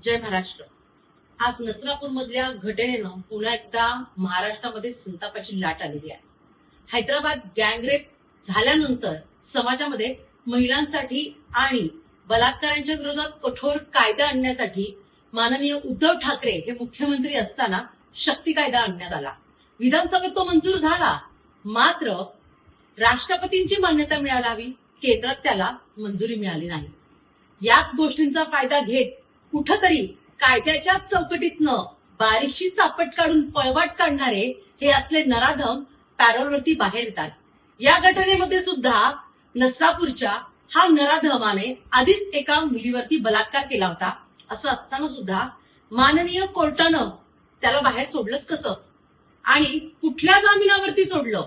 जय महाराष्ट्र. आज नसरापूर मधल्या घटनेनं पुन्हा एकदा महाराष्ट्रामध्ये संतापाची लाट आलेली आहे. हैदराबाद गँगरेप झाल्यानंतर समाजामध्ये महिलांसाठी आणि बलात्कारांच्या विरोधात कठोर कायदा आणण्यासाठी माननीय उद्धव ठाकरे हे मुख्यमंत्री असताना शक्ती कायदा आणण्यात आला. विधानसभेत तो मंजूर झाला, मात्र राष्ट्रपतींची मान्यता मिळायला हवी, केंद्रात त्याला मंजुरी मिळाली नाही. याच गोष्टींचा फायदा घेत कुठंतरी कायद्याच्या चौकटीतनं बारीकशी सापट काढून पळवाट काढणारे हे असले नराधम पॅरोलवरती बाहेर येतात. या घटनेमध्ये सुद्धा नसरापूरच्या हा नराधमाने आधीच एका मुलीवरती बलात्कार केला होता. असं असताना सुद्धा माननीय कोर्टानं त्याला बाहेर सोडलंच कसं आणि कुठल्या जामिनावरती सोडलं?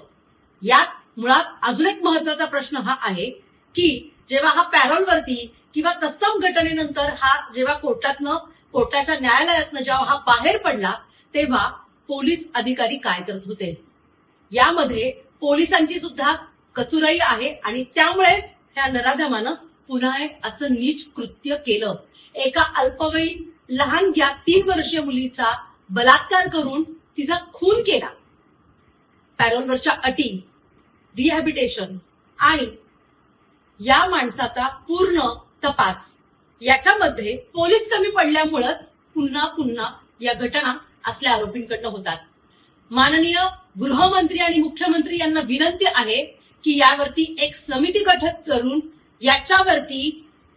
यात मुळात अजून एक महत्वाचा प्रश्न हा आहे की जेव्हा हा पॅरोलवरती किंवा तत्सम घटनेनंतर हा जेव्हा कोर्टाच्या न्यायालयातनं जेव्हा हा बाहेर पडला तेव्हा पोलीस अधिकारी काय करत होते? यामध्ये पोलिसांची सुद्धा कचुराई आहे आणि त्यामुळेच ह्या नराधमानं पुन्हा एक असं नीच कृत्य केलं. एका अल्पवयीन लहान 3 वर्षीय मुलीचा बलात्कार करून तिचा खून केला. पॅरोलवरच्या अटी, रिहॅबिटेशन आणि या माणसाचा पूर्ण तपास याच्यामध्ये पोलीस कमी पडल्यामुळेच पुन्हा या घटना असल्या आरोपींकडनं होतात. माननीय गृहमंत्री आणि मुख्यमंत्री यांना विनंती आहे की यावरती एक समिती गठीत करून याच्यावरती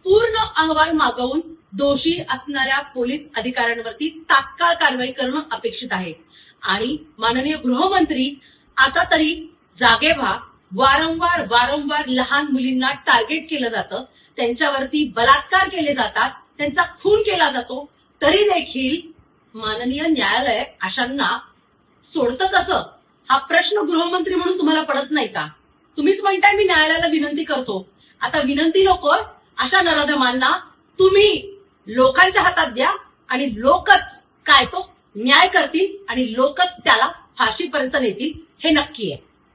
पूर्ण अहवाल मागवून दोषी असणाऱ्या पोलीस अधिकाऱ्यांवरती तात्काळ कारवाई करणं अपेक्षित आहे. आणि माननीय गृहमंत्री आता तरी जागे व्हा. वारंवार लहान मुलींना टार्गेट केलं जातं, त्यांच्यावरती बलात्कार केले जातात, त्यांचा खून केला जातो, तरी देखील माननीय न्यायालय अशांना सोडतं कसं? हा प्रश्न गृहमंत्री म्हणून तुम्हाला पडत नाही का? तुम्हीच म्हणताय मी न्यायालयाला विनंती करतो. आता विनंती नको, अशा नराधमांना तुम्ही लोकांच्या हातात द्या आणि लोकच काय तो न्याय करतील आणि लोकच त्याला फाशीपर्यंत नेतील, हे नक्की आहे.